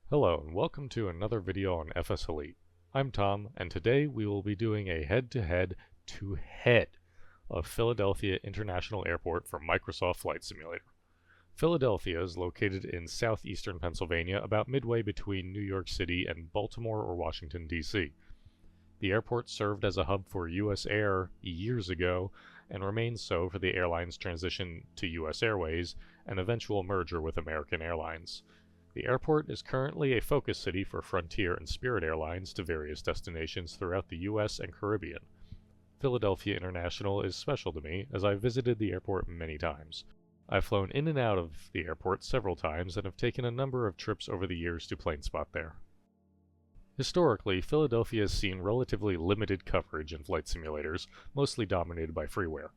Hello and welcome to another video on FS Elite. I'm Tom and today we will be doing a head-to-head of Philadelphia International Airport for Microsoft Flight Simulator. Philadelphia is located in southeastern Pennsylvania, about midway between New York City and Baltimore or Washington, D.C. The airport served as a hub for U.S. Air years ago and remains so for the airline's transition to U.S. Airways and eventual merger with American Airlines. The airport is currently a focus city for Frontier and Spirit Airlines to various destinations throughout the U.S. and Caribbean. Philadelphia International is special to me, as I've visited the airport many times. I've flown in and out of the airport several times and have taken a number of trips over the years to PlaneSpot there. Historically, Philadelphia has seen relatively limited coverage in flight simulators, mostly dominated by freeware.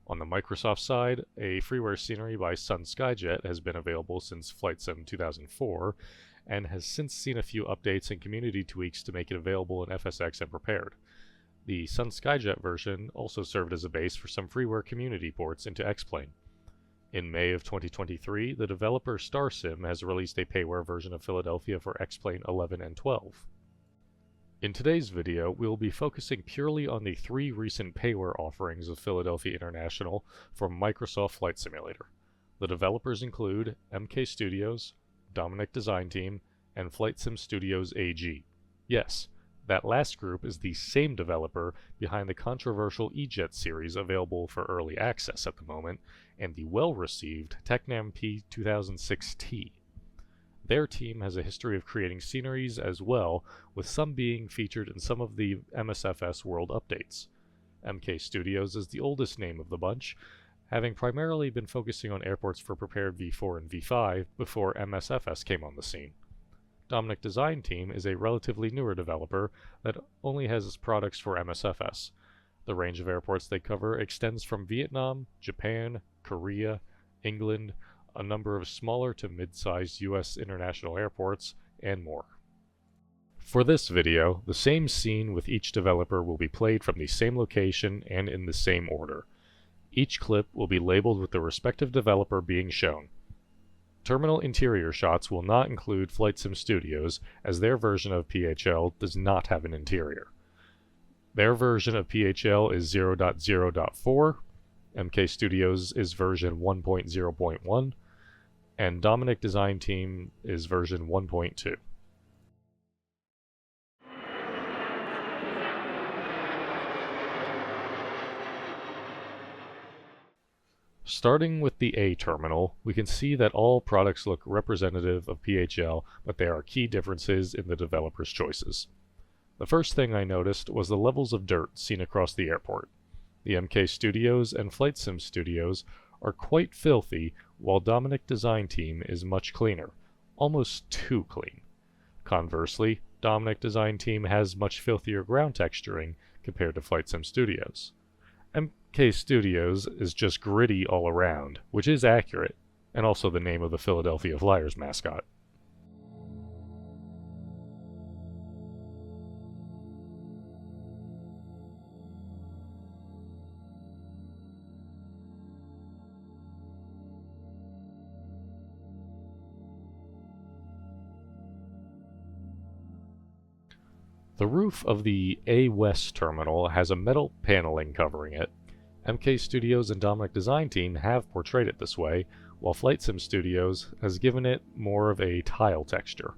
On the Microsoft side, a freeware scenery by Sun Skyjet has been available since FlightSim 2004, and has since seen a few updates and community tweaks to make it available in FSX and Prepared. The Sun Skyjet version also served as a base for some freeware community ports into X-Plane. In May of 2023, the developer StarSim has released a payware version of Philadelphia for X-Plane 11 and 12. In today's video, we will be focusing purely on the three recent payware offerings of Philadelphia International from Microsoft Flight Simulator. The developers include MK Studios, Dominic Design Team, and FlightSim Studio AG. Yes, that last group is the same developer behind the controversial E-Jet series available for early access at the moment, and the well-received Tecnam P2006T. Their team has a history of creating sceneries as well, with some being featured in some of the MSFS World updates. MK Studios is the oldest name of the bunch, having primarily been focusing on airports for Prepared V4 and V5 before MSFS came on the scene. Dominic Design Team is a relatively newer developer that only has products for MSFS. The range of airports they cover extends from Vietnam, Japan, Korea, England, a number of smaller to mid-sized U.S. international airports, and more. For this video, the same scene with each developer will be played from the same location and in the same order. Each clip will be labeled with the respective developer being shown. Terminal interior shots will not include FlightSim Studios, as their version of PHL does not have an interior. Their version of PHL is 0.0.4, MK Studios is version 1.0.1, and Dominic Design Team is version 1.2. Starting with the A terminal, we can see that all products look representative of PHL, but there are key differences in the developer's choices. The first thing I noticed was the levels of dirt seen across the airport. The MK Studios and FlightSim Studios are quite filthy, while Dominic Design Team is much cleaner, almost too clean. Conversely, Dominic Design Team has much filthier ground texturing compared to FlightSim Studios. MK Studios is just gritty all around, which is accurate, and also the name of the Philadelphia Flyers mascot. The roof of the A West terminal has a metal paneling covering it. MK Studios and Dominic Design Team have portrayed it this way, while FlightSim Studios has given it more of a tile texture.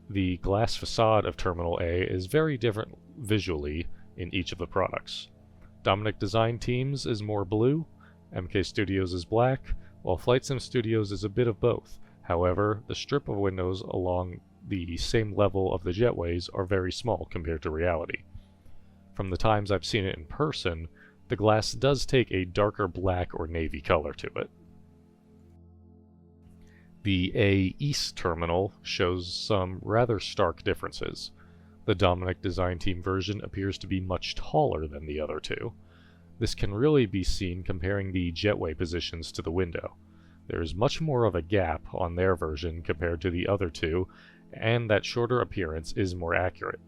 The glass facade of Terminal A is very different visually in each of the products. Dominic Design Team's is more blue, MK Studios is black, while FlightSim Studios is a bit of both. However, the strip of windows along the same level of the jetways are very small compared to reality. From the times I've seen it in person, the glass does take a darker black or navy color to it. The A East terminal shows some rather stark differences. The Dominic Design Team version appears to be much taller than the other two. This can really be seen comparing the jetway positions to the window. There is much more of a gap on their version compared to the other two, and that shorter appearance is more accurate.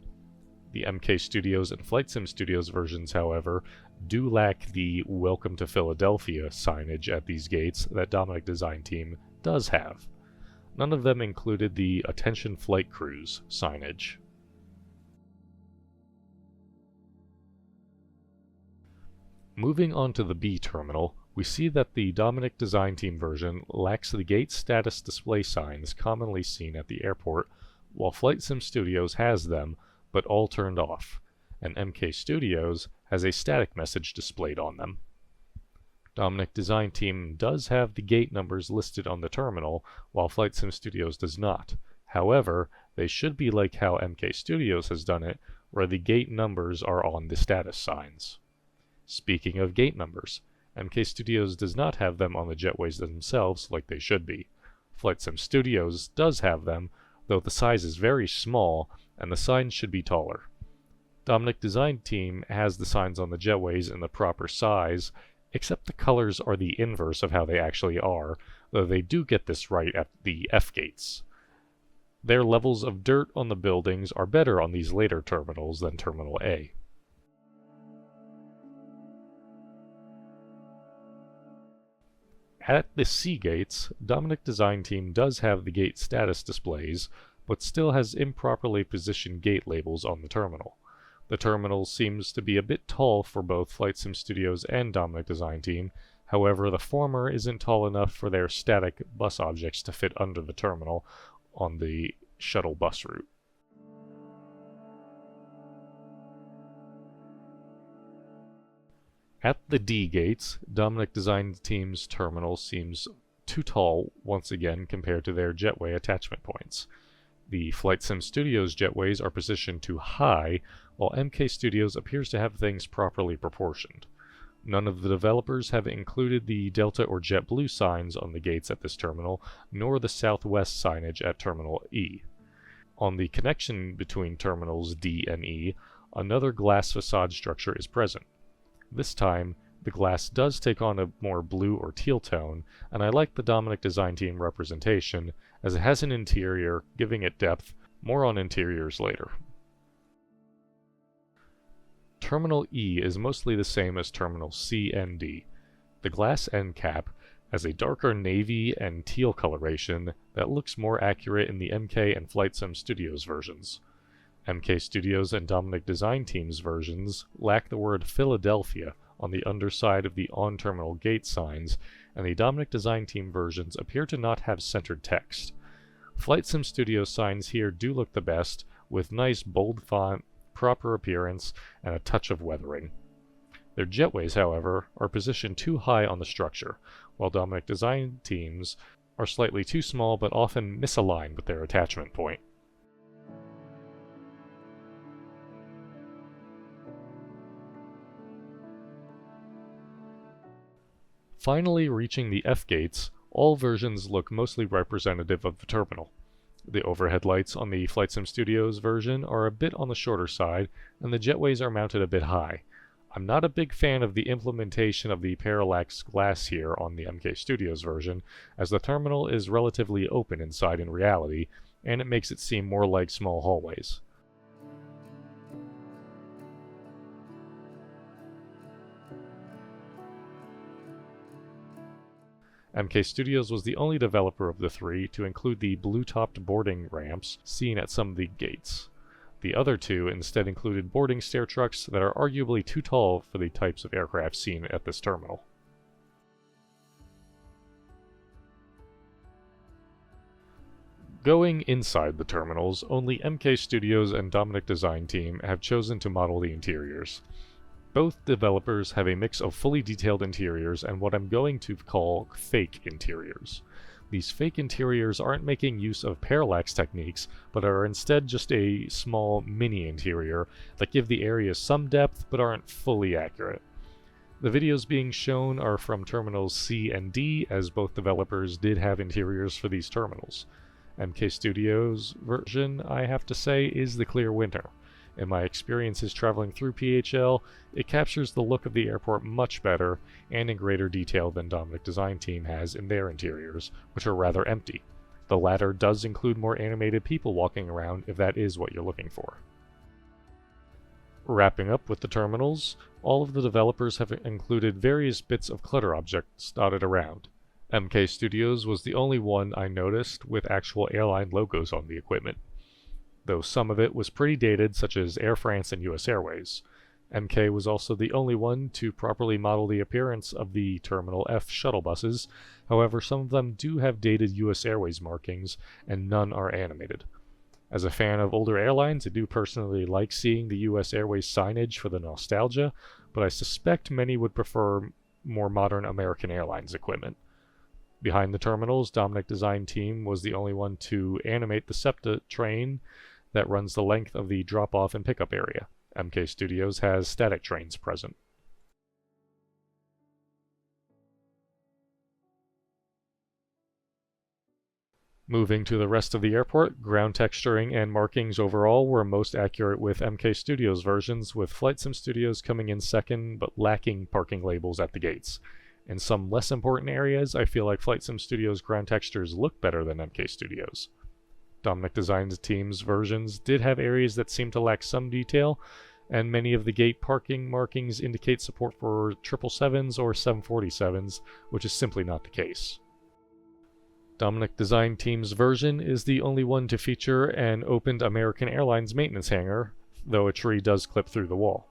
The MK Studios and FlightSim Studios versions, however, do lack the Welcome to Philadelphia signage at these gates that Dominic Design Team does have. None of them included the "Attention Flight Crews" signage. Moving on to the B terminal, we see that the Dominic Design Team version lacks the gate status display signs commonly seen at the airport, while FlightSim Studios has them, but all turned off, and MK Studios has a static message displayed on them. Dominic Design Team does have the gate numbers listed on the terminal, while FlightSim Studios does not. However, they should be like how MK Studios has done it, where the gate numbers are on the status signs. Speaking of gate numbers, MK Studios does not have them on the jetways themselves like they should be. FlightSim Studios does have them, though the size is very small and the signs should be taller. Dominic Design Team has the signs on the jetways in the proper size, except the colors are the inverse of how they actually are, though they do get this right at the F gates. Their levels of dirt on the buildings are better on these later terminals than Terminal A. At the C gates, Dominic Design Team does have the gate status displays, but still has improperly positioned gate labels on the terminal. The terminal seems to be a bit tall for both FlightSim Studios and Dominic Design Team, however the former isn't tall enough for their static bus objects to fit under the terminal on the shuttle bus route. At the D gates, Dominic Design Team's terminal seems too tall once again compared to their jetway attachment points. The FlightSim Studios jetways are positioned too high, while MK Studios appears to have things properly proportioned. None of the developers have included the Delta or JetBlue signs on the gates at this terminal, nor the Southwest signage at Terminal E. On the connection between terminals D and E, another glass facade structure is present. This time, the glass does take on a more blue or teal tone, and I like the Dominic Design Team representation, as it has an interior, giving it depth. More on interiors later. Terminal E is mostly the same as Terminal C and D. The glass end cap has a darker navy and teal coloration that looks more accurate in the MK and FlightSim Studios versions. MK Studios and Dominic Design Team's versions lack the word Philadelphia on the underside of the on-terminal gate signs, and the Dominic Design Team versions appear to not have centered text. FlightSim Studios signs here do look the best, with nice bold font, proper appearance, and a touch of weathering. Their jetways, however, are positioned too high on the structure, while Dominic Design Team's are slightly too small but often misaligned with their attachment point. Finally reaching the F gates, all versions look mostly representative of the terminal. The overhead lights on the FlightSim Studios version are a bit on the shorter side, and the jetways are mounted a bit high. I'm not a big fan of the implementation of the parallax glass here on the MK Studios version, as the terminal is relatively open inside in reality, and it makes it seem more like small hallways. MK Studios was the only developer of the three to include the blue-topped boarding ramps seen at some of the gates. The other two instead included boarding stair trucks that are arguably too tall for the types of aircraft seen at this terminal. Going inside the terminals, only MK Studios and Dominic Design Team have chosen to model the interiors. Both developers have a mix of fully detailed interiors and what I'm going to call fake interiors. These fake interiors aren't making use of parallax techniques, but are instead just a small mini interior that give the area some depth but aren't fully accurate. The videos being shown are from terminals C and D, as both developers did have interiors for these terminals. MK Studios' version, I have to say, is the clear winner. In my experiences traveling through PHL, it captures the look of the airport much better and in greater detail than Dominic Design Team has in their interiors, which are rather empty. The latter does include more animated people walking around if that is what you're looking for. Wrapping up with the terminals, all of the developers have included various bits of clutter objects dotted around. MK Studios was the only one I noticed with actual airline logos on the equipment, though some of it was pretty dated, such as Air France and US Airways. MK was also the only one to properly model the appearance of the Terminal F shuttle buses. However, some of them do have dated US Airways markings, and none are animated. As a fan of older airlines, I do personally like seeing the US Airways signage for the nostalgia, but I suspect many would prefer more modern American Airlines equipment. Behind the terminals, Dominic Design Team was the only one to animate the SEPTA train that runs the length of the drop-off and pickup area. MK Studios has static trains present. Moving to the rest of the airport, ground texturing and markings overall were most accurate with MK Studios versions, with FlightSim Studios coming in second but lacking parking labels at the gates. In some less important areas, I feel like FlightSim Studios ground textures look better than MK Studios. Dominic Design Team's versions did have areas that seemed to lack some detail, and many of the gate parking markings indicate support for 777s or 747s, which is simply not the case. Dominic Design Team's version is the only one to feature an opened American Airlines maintenance hangar, though a tree does clip through the wall.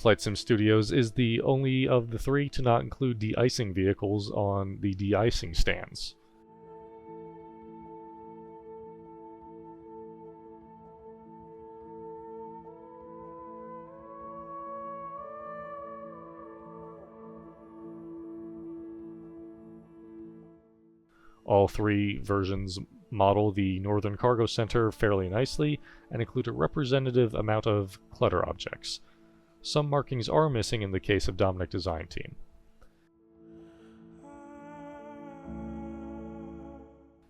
FlightSim Studios is the only of the three to not include de-icing vehicles on the de-icing stands. All three versions model the Northern Cargo Center fairly nicely and include a representative amount of clutter objects. Some markings are missing in the case of Dominic Design Team.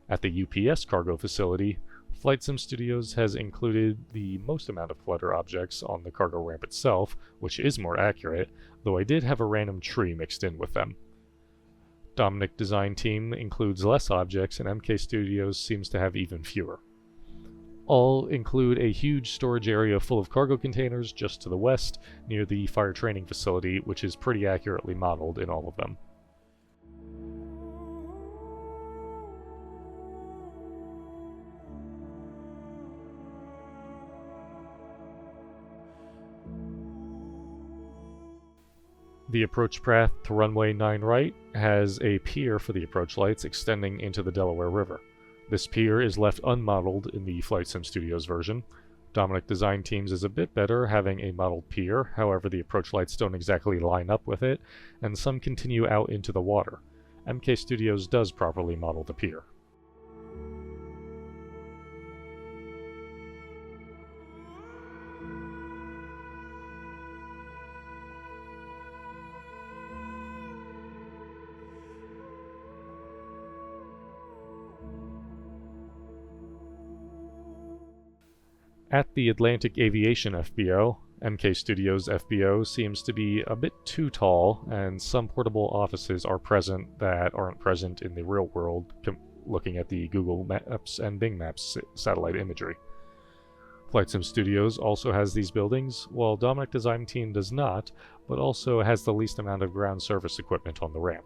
At the UPS cargo facility, FlightSim Studios has included the most amount of clutter objects on the cargo ramp itself, which is more accurate, though I did have a random tree mixed in with them. Dominic Design Team includes less objects, and MK Studios seems to have even fewer. All include a huge storage area full of cargo containers just to the west, near the fire training facility, which is pretty accurately modeled in all of them. The approach path to runway 9 right has a pier for the approach lights extending into the Delaware River. This pier is left unmodeled in the FlightSim Studios version. Dominic Design Team's is a bit better, having a modeled pier, however the approach lights don't exactly line up with it, and some continue out into the water. MK Studios does properly model the pier. At the Atlantic Aviation FBO, MK Studios FBO seems to be a bit too tall, and some portable offices are present that aren't present in the real world, looking at the Google Maps and Bing Maps satellite imagery. FlightSim Studios also has these buildings, while Dominic Design Team does not, but also has the least amount of ground service equipment on the ramp.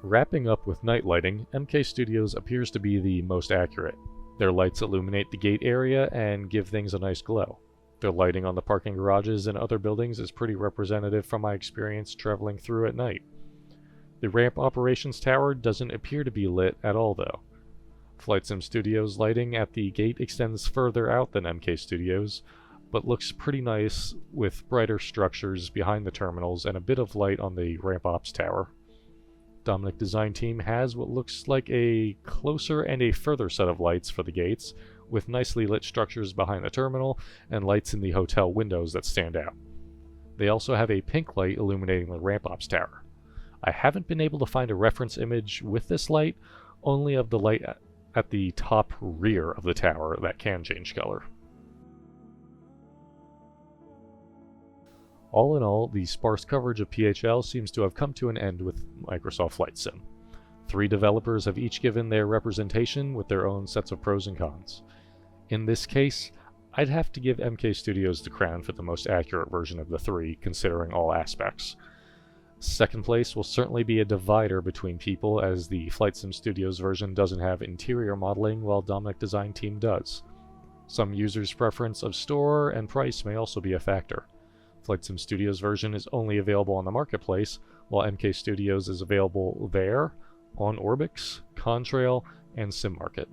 Wrapping up with night lighting, MK Studios appears to be the most accurate. Their lights illuminate the gate area and give things a nice glow. Their lighting on the parking garages and other buildings is pretty representative from my experience traveling through at night. The ramp operations tower doesn't appear to be lit at all though. FlightSim Studios lighting at the gate extends further out than MK Studios, but looks pretty nice with brighter structures behind the terminals and a bit of light on the ramp ops tower. Dominic Design Team has what looks like a closer and a further set of lights for the gates, with nicely lit structures behind the terminal and lights in the hotel windows that stand out. They also have a pink light illuminating the ramp ops tower. I haven't been able to find a reference image with this light, only of the light at the top rear of the tower that can change color. All in all, the sparse coverage of PHL seems to have come to an end with Microsoft Flight Sim. 3 developers have each given their representation with their own sets of pros and cons. In this case, I'd have to give MK Studios the crown for the most accurate version of the 3, considering all aspects. Second place will certainly be a divider between people, as the FlightSim Studios version doesn't have interior modeling while Dominic Design Team does. Some users' preference of store and price may also be a factor. FlightSim Studios version is only available on the marketplace, while MK Studios is available there, on Orbix, Contrail, and SimMarket.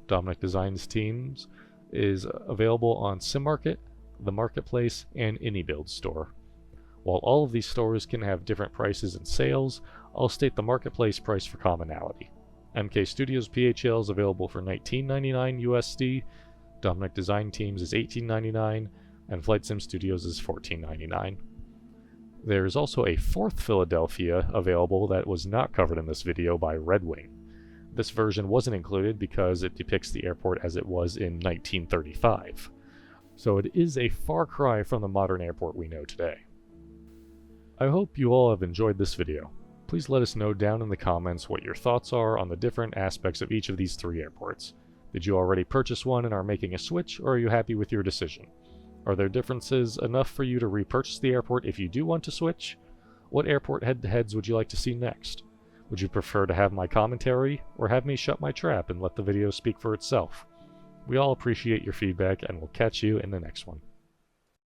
Dominic Design's Teams is available on SimMarket, the Marketplace, and AnyBuild store. While all of these stores can have different prices and sales, I'll state the marketplace price for commonality. MK Studios PHL is available for $19.99 USD, Dominic Design Teams is $18.99, and FlightSim Studios is $14.99. There is also a 4th Philadelphia available that was not covered in this video by Red Wing. This version wasn't included because it depicts the airport as it was in 1935. So it is a far cry from the modern airport we know today. I hope you all have enjoyed this video. Please let us know down in the comments what your thoughts are on the different aspects of each of these 3 airports. Did you already purchase one and are making a switch, or are you happy with your decision? Are there differences enough for you to repurchase the airport if you do want to switch? What airport head-to-heads would you like to see next? Would you prefer to have my commentary, or have me shut my trap and let the video speak for itself? We all appreciate your feedback, and we'll catch you in the next one.